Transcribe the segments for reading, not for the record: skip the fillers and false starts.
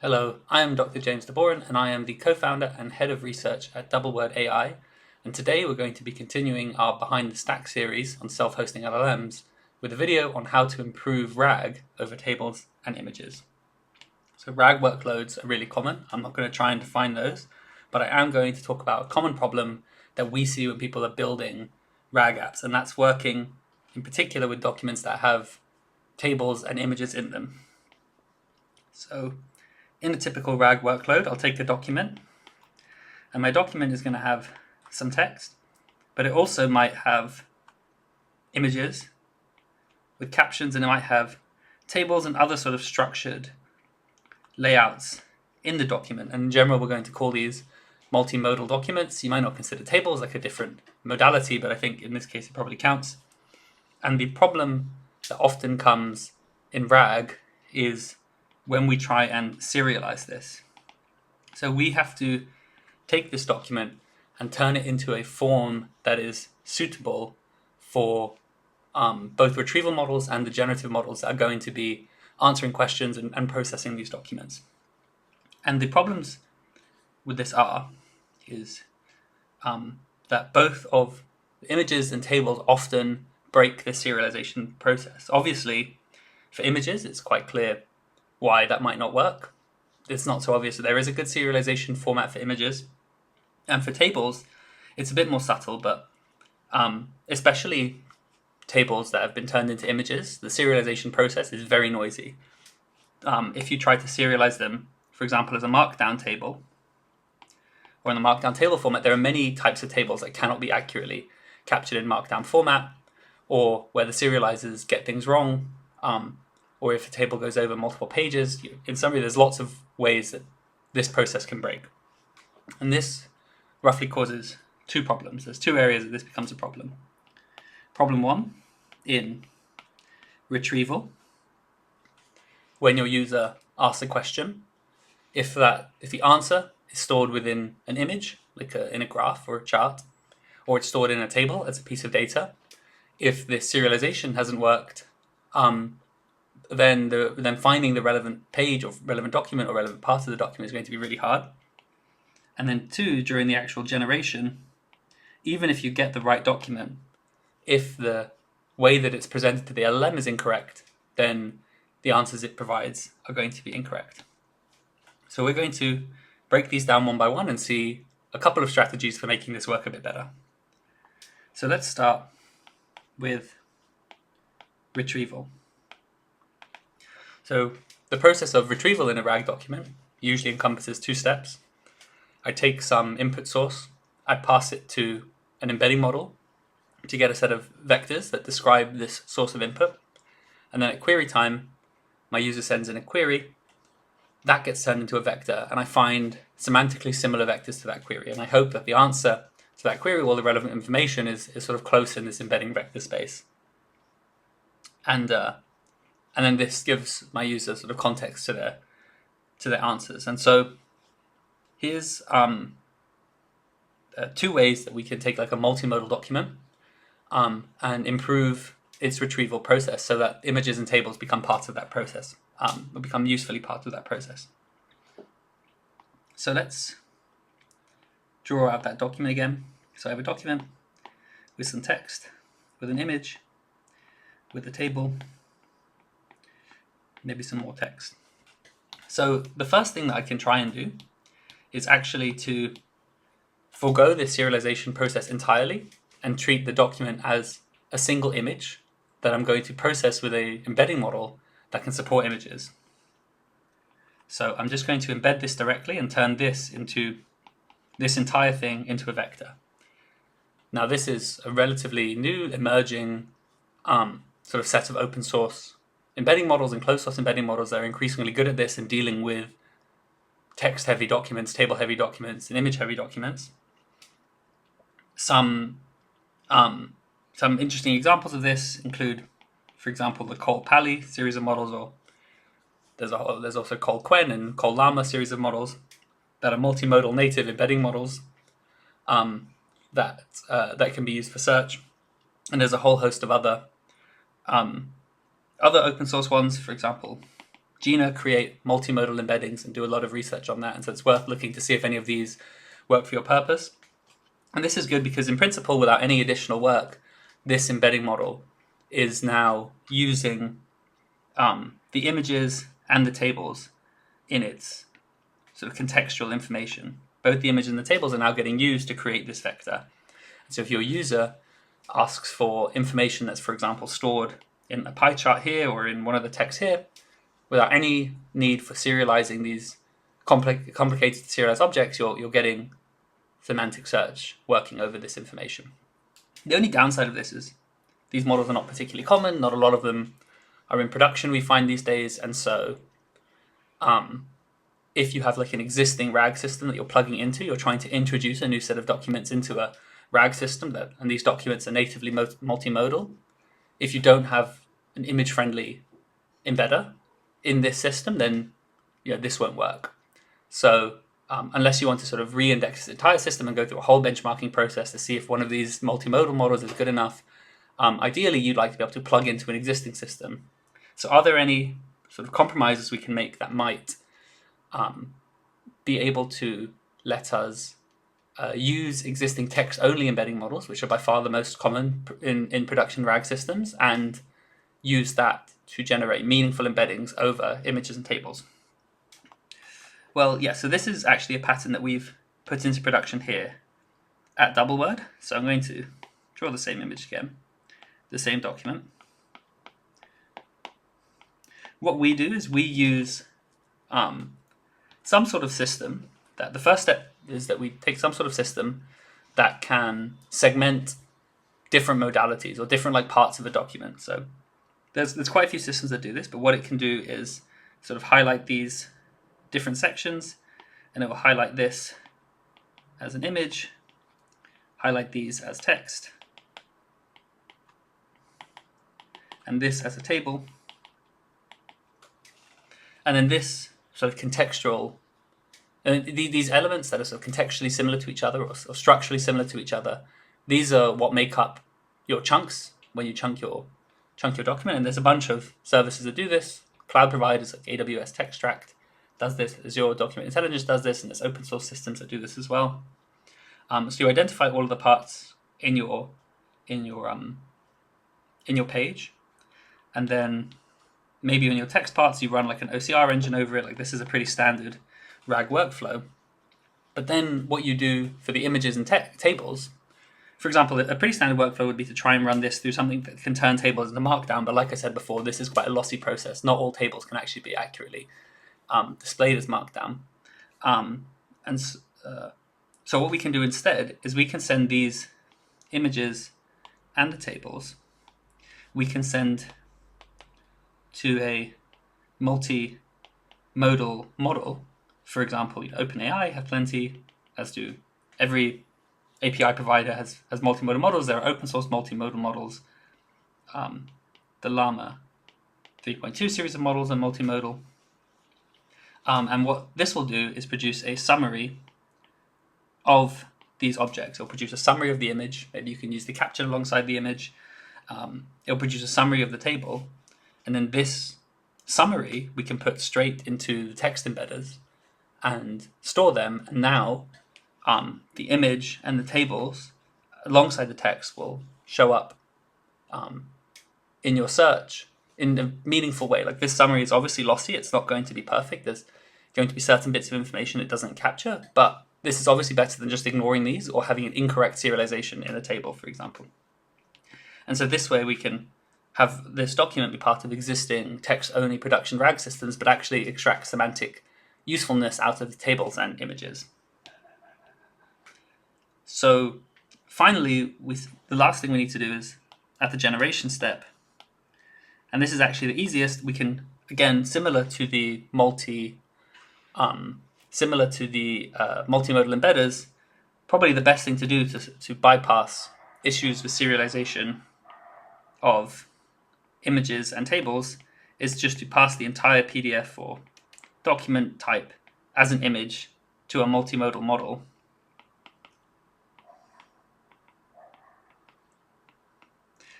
Hello, I am Dr. James Dborin, and I am the co-founder and head of research at DoubleWord AI. And today we're going to be continuing our Behind the Stack series on self-hosting LLMs with a video on how to improve RAG over tables and images. So RAG workloads are really common. I'm not going to try and define those, but I am going to talk about a common problem that we see when people are building RAG apps, and that's working in particular with documents that have tables and images in them. So in a typical RAG workload, I'll take a document, and my document is going to have some text, but it also might have images with captions, and it might have tables and other sort of structured layouts in the document. And in general, we're going to call these multimodal documents. You might not consider tables like a different modality, but I think in this case it probably counts. And the problem that often comes in RAG is when we try and serialize this. So we have to take this document and turn it into a form that is suitable for both retrieval models and the generative models that are going to be answering questions and processing these documents. And the problems with this is that both of the images and tables often break the serialization process. Obviously, for images, it's quite clear why that might not work. It's not so obvious that there is a good serialization format for images. And for tables, it's a bit more subtle, but especially tables that have been turned into images, the serialization process is very noisy. If you try to serialize them, for example, as a markdown table, or in the markdown table format, there are many types of tables that cannot be accurately captured in markdown format, or where the serializers get things wrong, or if a table goes over multiple pages. In summary, there's lots of ways that this process can break. And this roughly causes two problems. There's two areas that this becomes a problem. Problem one, in retrieval, when your user asks a question, if the answer is stored within an image, like in a graph or a chart, or it's stored in a table as a piece of data, if this serialization hasn't worked, then finding the relevant page or relevant document or relevant part of the document is going to be really hard. And then two, during the actual generation, even if you get the right document, if the way that it's presented to the LLM is incorrect, then the answers it provides are going to be incorrect. So we're going to break these down one by one and see a couple of strategies for making this work a bit better. So let's start with retrieval. So the process of retrieval in a RAG document usually encompasses two steps. I take some input source, I pass it to an embedding model to get a set of vectors that describe this source of input. And then at query time, my user sends in a query, that gets turned into a vector, and I find semantically similar vectors to that query. And I hope that the answer to that query, all the relevant information, is sort of close in this embedding vector space. And then this gives my user sort of context to their answers. And so here's two ways that we can take like a multimodal document and improve its retrieval process so that images and tables become part of that process, or become usefully part of that process. So let's draw out that document again. So I have a document with some text, with an image, with a table, maybe some more text. So the first thing that I can try and do is actually to forego this serialization process entirely and treat the document as a single image that I'm going to process with an embedding model that can support images. So I'm just going to embed this directly and turn this entire thing into a vector. Now this is a relatively new, emerging sort of set of open source embedding models and closed source embedding models that are increasingly good at this and dealing with text-heavy documents, table-heavy documents, and image-heavy documents. Some interesting examples of this include, for example, the Cole-Pally series of models, or there's also Cole-Quen and Cole-Llama series of models that are multimodal native embedding models that can be used for search. And there's a whole host of other open source ones, for example, Gina create multimodal embeddings and do a lot of research on that, and so it's worth looking to see if any of these work for your purpose. And this is good because in principle, without any additional work, this embedding model is now using the images and the tables in its sort of contextual information. Both the image and the tables are now getting used to create this vector. So if your user asks for information that's, for example, stored in a pie chart here or in one of the texts here, without any need for serializing these complicated serialized objects, you're getting semantic search working over this information. The only downside of this is these models are not particularly common. Not a lot of them are in production, we find these days, and so if you have like an existing RAG system that you're plugging into, you're trying to introduce a new set of documents into a RAG system, and these documents are natively multimodal. If you don't have an image-friendly embedder in this system, then this won't work. So unless you want to sort of re-index the entire system and go through a whole benchmarking process to see if one of these multimodal models is good enough, ideally you'd like to be able to plug into an existing system. So are there any sort of compromises we can make that might be able to let us use existing text-only embedding models, which are by far the most common in production RAG systems, and use that to generate meaningful embeddings over images and tables? Well, yeah, so this is actually a pattern that we've put into production here at DoubleWord. So I'm going to draw the same image again, the same document. What we do is we use some sort of system. That the first step is that we take some sort of system that can segment different modalities or different like parts of a document. So there's quite a few systems that do this, but what it can do is sort of highlight these different sections, and it will highlight this as an image, highlight these as text, and this as a table, and then this sort of contextual, and these elements that are sort of contextually similar to each other or structurally similar to each other, these are what make up your chunks when you chunk your document. And there's a bunch of services that do this. Cloud providers like AWS Textract does this, Azure Document Intelligence does this, and there's open source systems that do this as well. So you identify all of the parts in your page, and then maybe on your text parts you run like an OCR engine over it. Like this is a pretty standard RAG workflow. But then what you do for the images and tables, for example, a pretty standard workflow would be to try and run this through something that can turn tables into Markdown. But like I said before, this is quite a lossy process. Not all tables can actually be accurately displayed as Markdown. So what we can do instead is we can send these images and the tables, we can send to a multimodal model. For example, OpenAI have plenty, as do every API provider has multimodal models. There are open source multimodal models. The Llama 3.2 series of models are multimodal. And what this will do is produce a summary of these objects. It'll produce a summary of the image. Maybe you can use the caption alongside the image. It'll produce a summary of the table. And then this summary we can put straight into the text embedders and store them. And now the image and the tables alongside the text will show up in your search in a meaningful way. Like this summary is obviously lossy. It's not going to be perfect. There's going to be certain bits of information it doesn't capture, but this is obviously better than just ignoring these or having an incorrect serialization in a table, for example. And so this way we can have this document be part of existing text-only production RAG systems, but actually extract semantic usefulness out of the tables and images. So finally, the last thing we need to do is at the generation step, and this is actually the easiest. We can, again, similar to the multimodal embedders, probably the best thing to do to bypass issues with serialization of images and tables is just to pass the entire PDF or document type as an image to a multimodal model.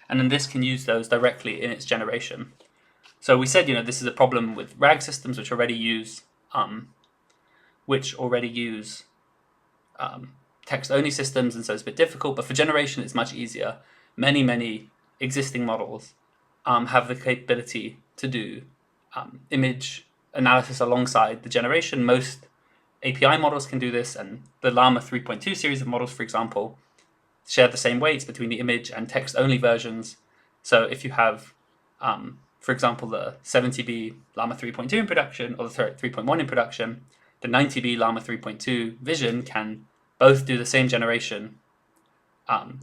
And then this can use those directly in its generation. So we said, this is a problem with RAG systems which already use text-only systems, and so it's a bit difficult. But for generation, it's much easier. Many existing models have the capability to do image analysis alongside the generation. Most API models can do this, and the Llama 3.2 series of models, for example, share the same weights between the image and text-only versions. So if you have, for example, the 70B Llama 3.2 in production, or the 3.1 in production, the 90B Llama 3.2 vision can both do the same generation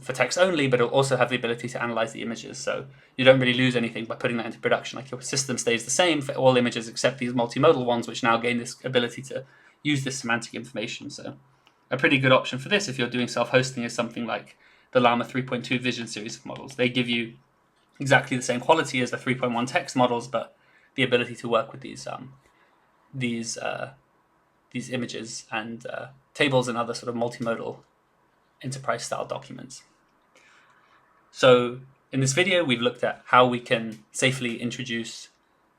for text only, but it'll also have the ability to analyze the images. So you don't really lose anything by putting that into production. Like, your system stays the same for all images except these multimodal ones, which now gain this ability to use this semantic information. So a pretty good option for this if you're doing self-hosting is something like the Llama 3.2 vision series of models. They give you exactly the same quality as the 3.1 text models, but the ability to work with these images and tables and other sort of multimodal enterprise-style documents. So in this video, we've looked at how we can safely introduce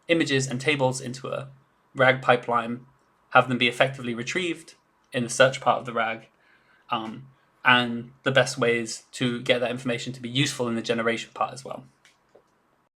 images and tables into a RAG pipeline, have them be effectively retrieved in the search part of the RAG, and the best ways to get that information to be useful in the generation part as well.